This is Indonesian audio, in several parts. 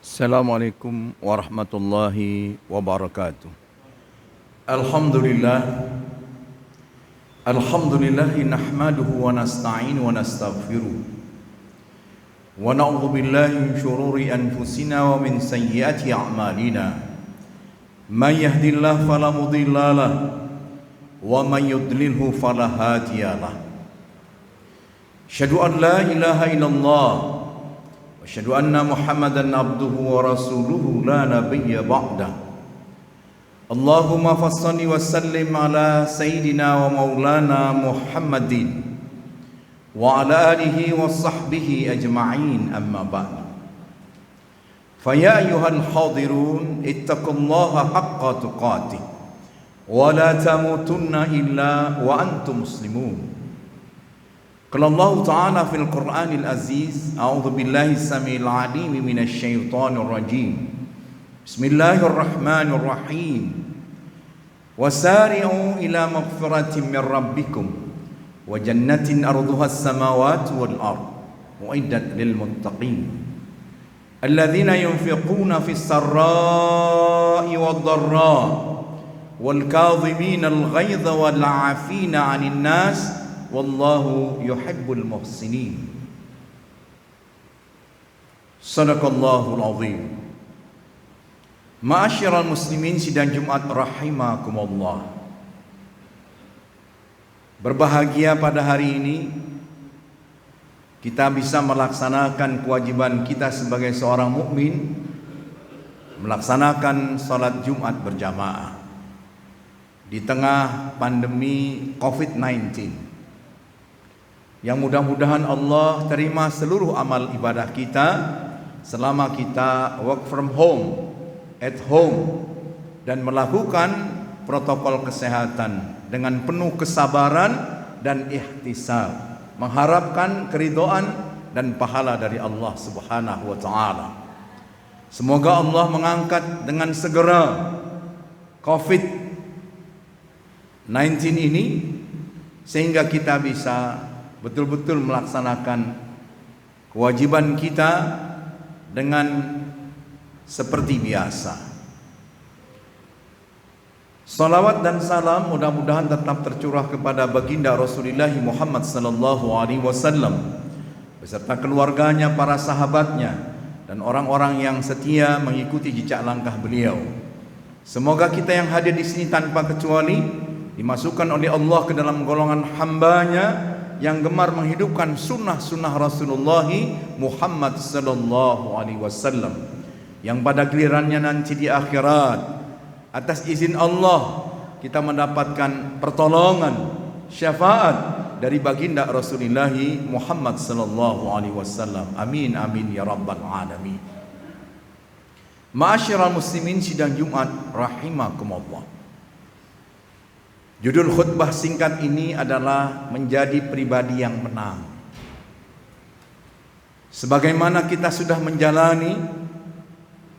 Assalamualaikum warahmatullahi wabarakatuh. Alhamdulillah. Alhamdulillahi nahmaduhu wa nasta'inu wa nastaghfiruh. Wa na'udzu billahi min syururi anfusina wa min sayyiati a'malina. May yahdihillahu fala mudilla lahu wa may yudlilhu fala hadiya lahu. Asyhadu an la ilaha illallah asyhadu anna Muhammadan abduhu wa rasuluhu la nabiyya ba'dah. Allahumma fassalli wa sallim ala sayyidina wa maulana Muhammadin wa ala alihi wa sahbihi ajma'in, amma ba'd. Fa ya ayyuhal hadirun ittaqullaha haqqa tuqatih wa la tamutunna illa wa antum muslimun. Qala Allah Ta'ala fil Qur'anil Aziz, a'udzu billahi samil alim minasy syaithanir rajim. Bismillahirrahmanirrahim. Wasari'u ila maghfiratin min rabbikum wa jannatin arduha as-samawati wal ard mu'iddat lil muttaqin alladzina yunfiquna fis sarra'i wad dharra wal kadhimina al ghaidha wal 'afina 'anil nas wallahu yuhibbul muhsinin. Sadaqallahul azim. Ma'asyiral muslimin sidang Jumat rahimakumullah. Berbahagia pada hari ini kita bisa melaksanakan kewajiban kita sebagai seorang mukmin, melaksanakan salat Jumat berjamaah di tengah pandemi COVID-19. Yang mudah-mudahan Allah terima seluruh amal ibadah kita selama kita work from home, at home, dan melakukan protokol kesehatan dengan penuh kesabaran dan ihtisab, mengharapkan keridhaan dan pahala dari Allah Subhanahu wa taala. Semoga Allah mengangkat dengan segera COVID-19 ini sehingga kita bisa betul-betul melaksanakan kewajiban kita dengan seperti biasa. Salawat dan salam mudah-mudahan tetap tercurah kepada baginda Rasulullah Muhammad sallallahu alaihi wasallam beserta keluarganya, para sahabatnya, dan orang-orang yang setia mengikuti jejak langkah beliau. Semoga kita yang hadir di sini tanpa kecuali dimasukkan oleh Allah ke dalam golongan hambanya yang gemar menghidupkan sunnah-sunnah Rasulullah Muhammad sallallahu alaihi wasallam, yang pada gilirannya nanti di akhirat atas izin Allah kita mendapatkan pertolongan, syafaat dari baginda Rasulullah Muhammad sallallahu alaihi wasallam. Amin amin ya rabbal alamin. Ma'asyiral muslimin sidang Jumat rahimakumullah. Judul khutbah singkat ini adalah menjadi pribadi yang menang. Sebagaimana kita sudah menjalani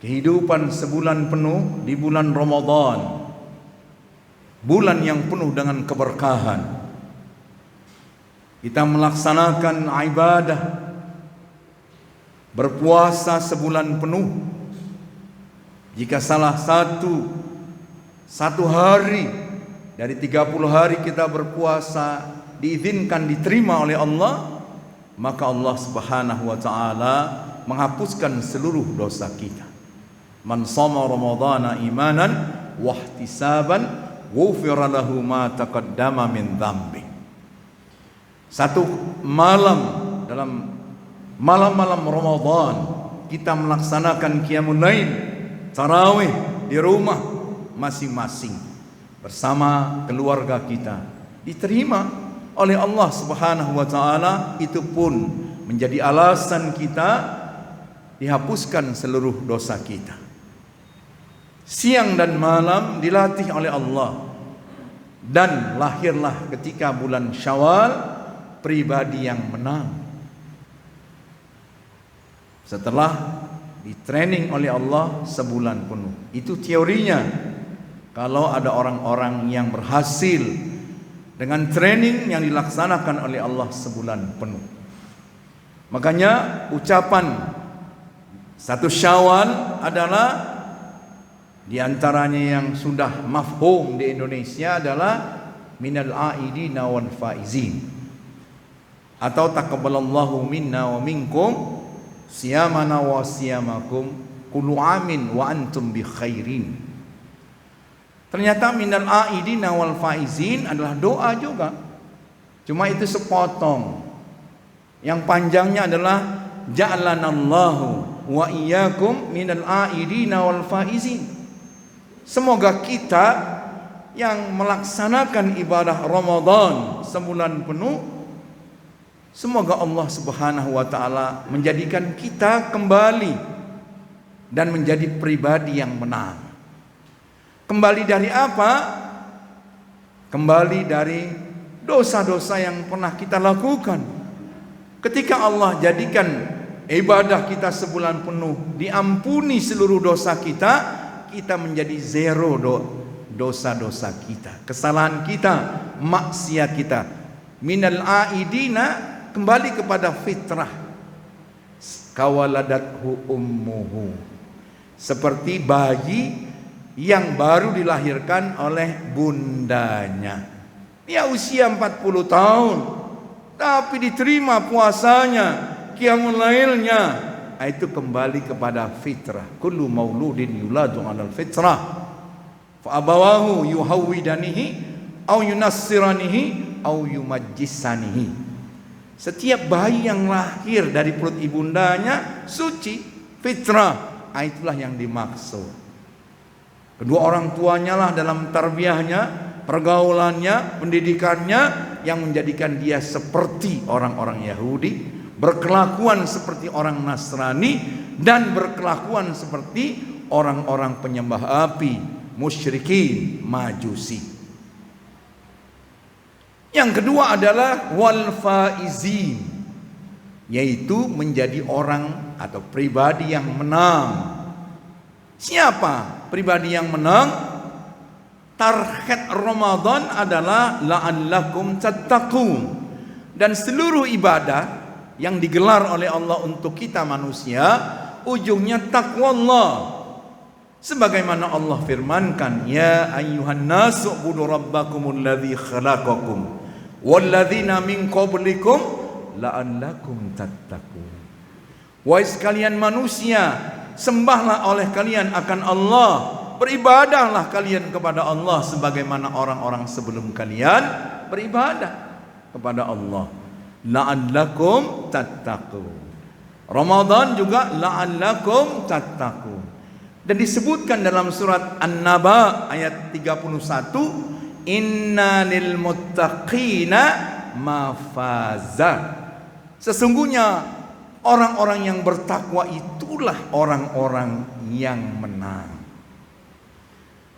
kehidupan sebulan penuh di bulan Ramadan, bulan yang penuh dengan keberkahan, kita melaksanakan ibadah, berpuasa sebulan penuh. Jika salah satu hari dari 30 hari kita berpuasa diizinkan diterima oleh Allah, maka Allah Subhanahu wa taala menghapuskan seluruh dosa kita. Man shoma ramadhana imanan wa ihtisaban ghufira lahu ma taqaddama min dzambi. Satu malam dalam malam-malam Ramadan kita melaksanakan qiyamul lail, tarawih di rumah masing-masing bersama keluarga kita, diterima oleh Allah Subhanahu wa taala. Itu pun menjadi alasan kita dihapuskan seluruh dosa kita. Siang dan malam dilatih oleh Allah, dan lahirlah ketika bulan Syawal pribadi yang menang. Setelah ditraining oleh Allah sebulan penuh. Itu teorinya. Kalau ada orang-orang yang berhasil dengan training yang dilaksanakan oleh Allah sebulan penuh. Makanya ucapan 1 Syawal adalah di antaranya yang sudah mafhum di Indonesia adalah minal aidina wal faizin, atau taqabbalallahu minna wa minkum siyamana wa siyamakum kullu amin wa antum bi khairin. Ternyata minal aidina wal faizin adalah doa juga. Cuma itu sepotong. Yang panjangnya adalah ja'alanallahu wa iyyakum minal aidina wal faizin. Semoga kita yang melaksanakan ibadah Ramadan sebulan penuh, semoga Allah Subhanahu wa taala menjadikan kita kembali dan menjadi pribadi yang menang. Kembali dari apa? Kembali dari dosa-dosa yang pernah kita lakukan. Ketika Allah jadikan ibadah kita sebulan penuh, diampuni seluruh dosa kita, kita menjadi zero dosa-dosa kita, kesalahan kita, maksiat kita. Minal aidina, kembali kepada fitrah. Kawaladathu ummuhu, seperti bayi yang baru dilahirkan oleh bundanya. Dia usia 40 tahun, tapi diterima puasanya, qiyamul lailnya. Itu kembali kepada fitrah. Kullu mauludin yuladu 'alal fitrah. Fa abawahu yuhawwidanihi au yunassiranihi au yumajjisanihi. Setiap bayi yang lahir dari perut ibundanya suci, fitrah. Itulah yang dimaksud. Kedua orang tuanya lah dalam tarbiyahnya, pergaulannya, pendidikannya yang menjadikan dia seperti orang-orang Yahudi, berkelakuan seperti orang Nasrani, dan berkelakuan seperti orang-orang penyembah api, musyrikin, majusi. Yang kedua adalah wal faizin, yaitu menjadi orang atau pribadi yang menang. Siapa pribadi yang menang? Target Ramadan adalah la'allakum tattaqun, dan seluruh ibadah yang digelar oleh Allah untuk kita manusia ujungnya taqwallah. Sebagaimana Allah firmankan, ya ayyuhan nasu ubudu rabbakumul ladzi khalaqakum walladzina min qablikum la'allakum tattaqun. Wahai sekalian manusia, sembahlah oleh kalian akan Allah, beribadahlah kalian kepada Allah sebagaimana orang-orang sebelum kalian beribadah kepada Allah. La'allakum tattaqun. Ramadan juga la'allakum tattaqun. Dan disebutkan dalam surat An-Naba ayat 31, inna lil muttaqina mafaza. Sesungguhnya orang-orang yang bertakwa itulah orang-orang yang menang.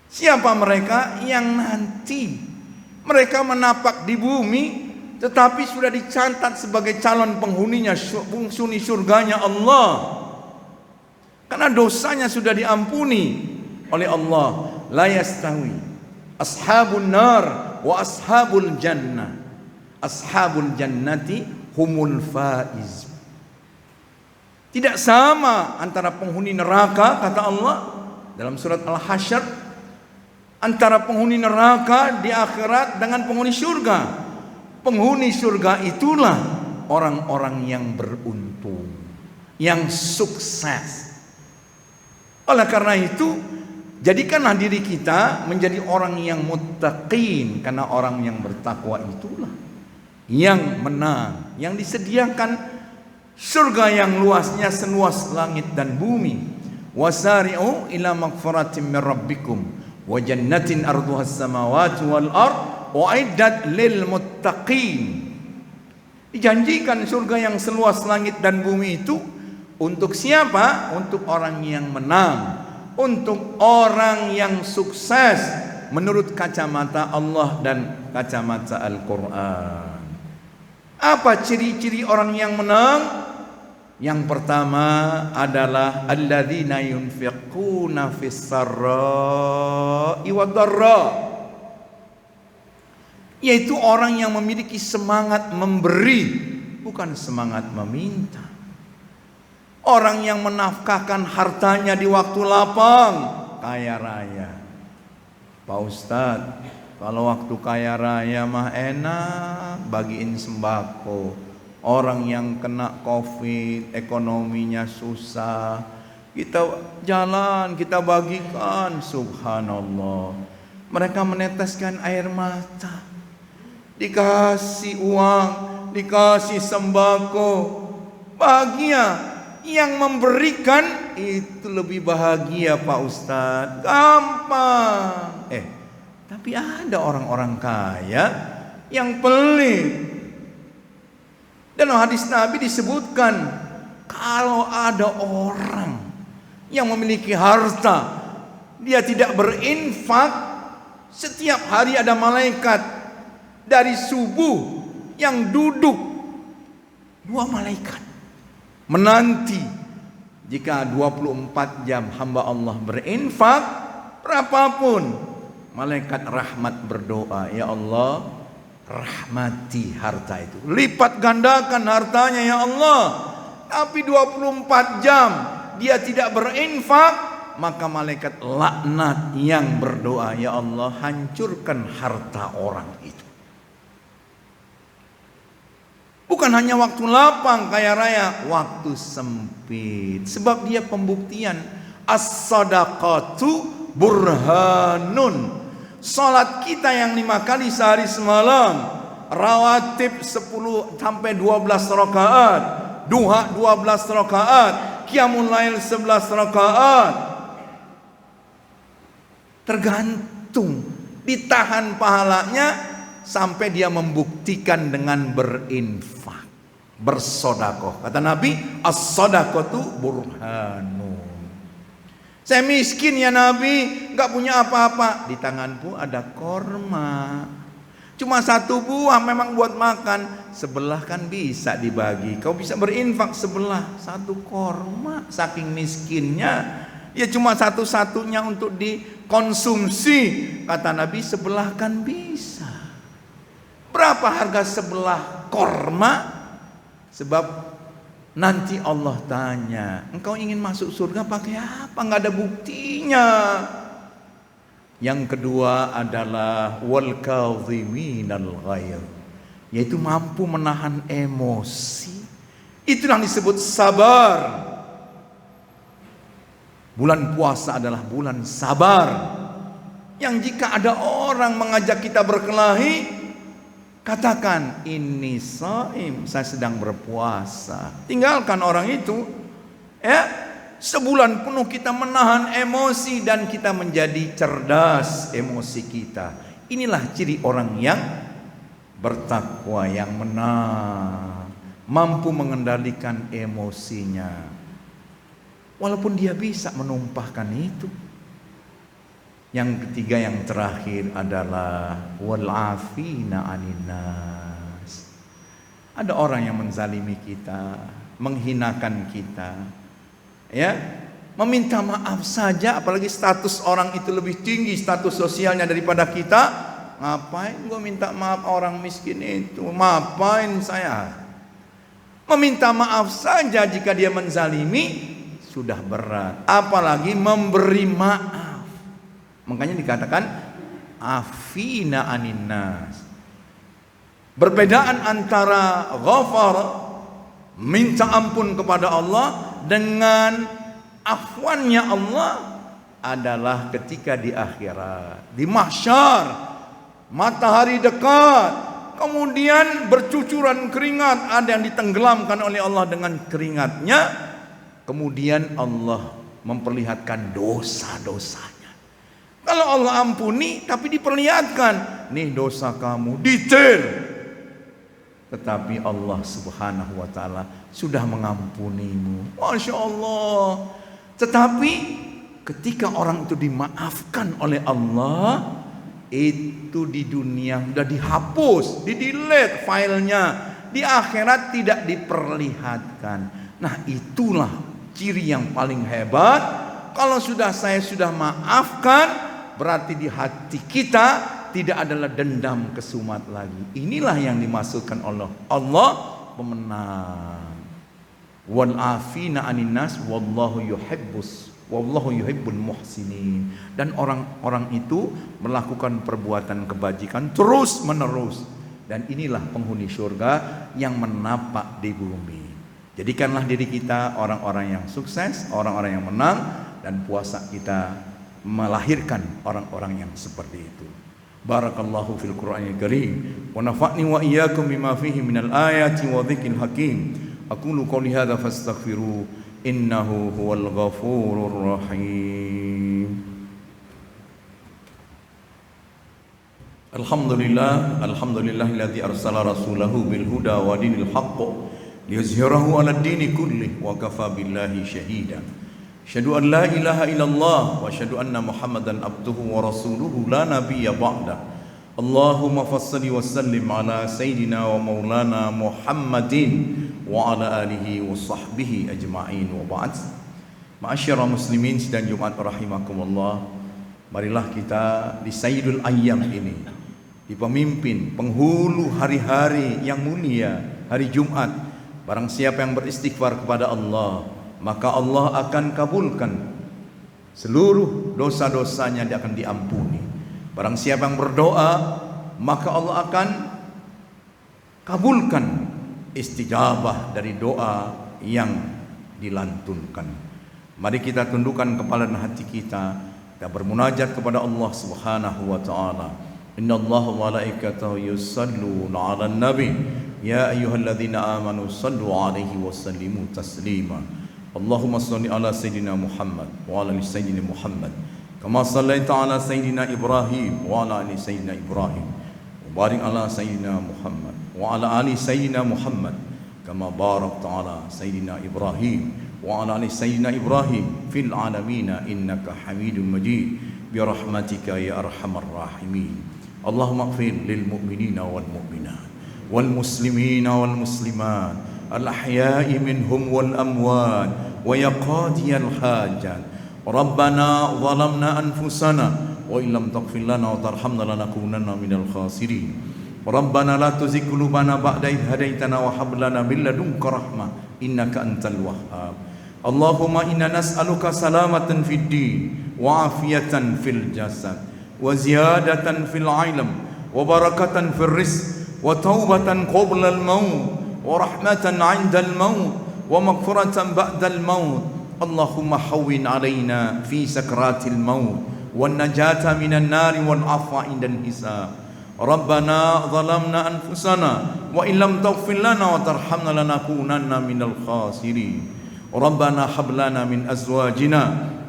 Siapa mereka? Yang nanti mereka menapak di bumi, tetapi sudah dicatat sebagai calon penghuninya, penghuni surganya Allah. Karena dosanya sudah diampuni oleh Allah. La yastawi ashabun nar wa ashabul jannah. Ashabul jannati humul faiz. Tidak sama antara penghuni neraka, kata Allah dalam surat Al-Hasyr, antara penghuni neraka di akhirat dengan penghuni surga. Penghuni surga itulah orang-orang yang beruntung, yang sukses. Oleh karena itu, jadikanlah diri kita menjadi orang yang muttaqin, karena orang yang bertakwa itulah yang menang, yang disediakan surga yang luasnya seluas langit dan bumi. Wasari'u ila magfiratin min rabbikum wa jannatin arduhas samawati wal ard uiddat lil muttaqin. Dijanjikan surga yang seluas langit dan bumi itu untuk siapa? Untuk orang yang menang, untuk orang yang sukses menurut kacamata Allah dan kacamata Al-Quran. Apa ciri-ciri orang yang menang? Yang pertama adalah alladzina yunfiquna fis sarra'i wad dharra, yaitu orang yang memiliki semangat memberi, bukan semangat meminta. Orang yang menafkahkan hartanya di waktu lapang, kaya raya. Pak Ustadz, kalau waktu kaya raya mah enak, bagiin sembako. Orang yang kena COVID, ekonominya susah, kita jalan, kita bagikan. Subhanallah, mereka meneteskan air mata. Dikasih uang, dikasih sembako, bahagia. Yang memberikan itu lebih bahagia Pak Ustadz, gampang. Tapi ada orang-orang kaya yang pelit. Dan hadis Nabi disebutkan, kalau ada orang yang memiliki harta, dia tidak berinfak, setiap hari ada malaikat dari subuh yang duduk, 2 malaikat menanti. Jika 24 jam hamba Allah berinfak, berapapun, malaikat rahmat berdoa, ya Allah, rahmati harta itu, lipat gandakan hartanya ya Allah. Tapi 24 jam dia tidak berinfak, maka malaikat laknat yang berdoa, ya Allah, hancurkan harta orang itu. Bukan hanya waktu lapang kaya raya, waktu sempit. Sebab dia pembuktian, as-sadaqatu burhanun. Salat kita yang 5 kali sehari semalam, rawatib 10 sampai 12 rakaat, duha 12 rakaat, qiyamul lail 11 rakaat. Tergantung, ditahan pahalanya sampai dia membuktikan dengan berinfak, bersodakoh. Kata Nabi, as-sadaqatu burhanun. Saya miskin ya Nabi, gak punya apa-apa. Di tanganku ada korma, cuma 1 buah memang buat makan. Sebelah kan bisa dibagi. Kau bisa berinfak sebelah, 1 korma. Saking miskinnya, ya cuma satu-satunya untuk dikonsumsi. Kata Nabi, sebelah kan bisa. Berapa harga sebelah korma? Sebab nanti Allah tanya, engkau ingin masuk surga pakai apa? Nggak ada buktinya. Yang kedua adalah wal kadhiminal ghaidh, yaitu mampu menahan emosi. Itu yang disebut sabar. Bulan puasa adalah bulan sabar, yang jika ada orang mengajak kita berkelahi, katakan, ini shaim, saya sedang berpuasa. Tinggalkan orang itu. Ya, sebulan penuh kita menahan emosi dan kita menjadi cerdas emosi kita. Inilah ciri orang yang bertakwa, yang menang, mampu mengendalikan emosinya. Walaupun dia bisa menumpahkan itu. Yang ketiga, yang terakhir adalah wal afina 'anil nas. Ada orang yang menzalimi kita, menghinakan kita, ya, meminta maaf saja. Apalagi status orang itu lebih tinggi, status sosialnya daripada kita. Ngapain gua minta maaf orang miskin itu? Ngapain saya? Meminta maaf saja jika dia menzalimi sudah berat, apalagi memberi maaf. Makanya dikatakan afina 'anin nas. Perbedaan antara ghafar, minta ampun kepada Allah, dengan afwannya Allah adalah ketika di akhirat, di mahsyar, matahari dekat, kemudian bercucuran keringat, ada yang ditenggelamkan oleh Allah dengan keringatnya, kemudian Allah memperlihatkan dosa-dosanya. Kalau Allah ampuni, tapi diperlihatkan, nih dosa kamu, detail. Tetapi Allah subhanahu wa ta'ala sudah mengampunimu. Masya Allah. Tetapi ketika orang itu dimaafkan oleh Allah, itu di dunia sudah dihapus, di-delete filenya. Di akhirat tidak diperlihatkan. Nah, itulah ciri yang paling hebat. Kalau saya sudah maafkan, berarti di hati kita tidak adalah dendam kesumat lagi. Inilah yang dimaksudkan Allah pemenang. wal afina 'anil nas wallahu yuhibbul muhsinin. Dan orang-orang itu melakukan perbuatan kebajikan terus menerus, dan inilah penghuni surga yang menapak di bumi. Jadikanlah diri kita orang-orang yang sukses, orang-orang yang menang, dan puasa kita melahirkan orang-orang yang seperti itu. Barakallahu fil Qur'anil Karim wa nafa'ni wa iyyakum bima fihi minal ayati wa dzikril hakim. Aqulu qouli hadza fastaghfiru innahu huwal ghafurur rahim. Alhamdulillahilladzi arsala rasulahu bil huda wa dinil haqq liyuzhirahu 'alad dini kullih wa kafa billahi shahida. Asyhadu an la ilaha illallah wa asyhadu anna Muhammadan abduhu wa rasuluhu la nabiyya ba'da. Allahumma fassalli wa sallim ala sayyidina wa maulana Muhammadin wa ala alihi wa sahbihi ajma'in wa ba'd. Ma'asyara muslimin sidang Jumat rahimakumullah, marilah kita di Sayyidul Ayyam ini, di pemimpin penghulu hari-hari yang mulia, hari Jumat. Barang siapa yang beristighfar kepada Allah, maka Allah akan kabulkan seluruh dosa-dosanya, dia akan diampuni. Barang siapa yang berdoa, maka Allah akan kabulkan istijabah dari doa yang dilantunkan. Mari kita tundukkan kepala dan hati kita bermunajat kepada Allah Subhanahu wa taala. Innallaha wa malaikatahu yusalluna 'alan nabi ya ayyuhalladzina amanu sallu 'alaihi wa sallimu taslima. Allahumma shalli ala sayyidina Muhammad wa ala ali sayyidina Muhammad kama shallaita ala sayyidina Ibrahim wa ala ali sayyidina Ibrahim wa barik ala sayyidina Muhammad wa ala ali sayyidina Muhammad kama barakta ala sayyidina Ibrahim wa ala ali sayyidina Ibrahim fil alamin innaka Hamidum Majid bi rahmatika ya arhamar rahimin. Allahumma ighfir lil mu'minina wal mu'minat wal muslimina wal muslimat al ahya'i minhum wal amwat wa ya qadiyal hajat. Rabbana zalamna anfusana wa illam taghfir lana wa tarhamna lanakunanna minal khasirin. Rabbana la tuzigh qulubana ba'da idh hadaitana wa hab lana min ladunka rahmah innaka antal wahhab. Allahumma inna nas'aluka salamatan fid din wa afiyatan fil jasad wa ziyadatan fil ilm wa barakatan fil rizq wa taubatan qabla al maut wa rahmatan 'inda al maut wa maghfiratan ba'da al maut. Allahumma hawwin 'alaina fi sakratil maut wan najata minan nari wal 'afwa 'indal hisab. Rabbana zalamna anfusana wa illam taghfir lana wa tarhamna lanakunanna minal khasirin. Rabbana hab lana min azwajina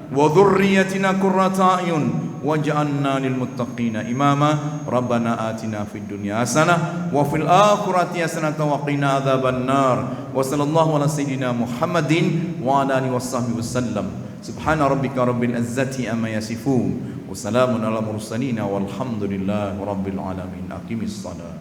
wa dhurriyyatina qurrata a'yun waj'alna lil muttaqina imama. Rabbana atina fid dunya hasanah wa fil akhirati hasanah wa qina adzaban nar. Wa sallallahu ala sayyidina Muhammadin wa ala alihi washabbihi wasallam. Subhana rabbika rabbil izzati amma yasifun wa salamun ala mursalin walhamdulillahi rabbil alamin. Aqimis salat.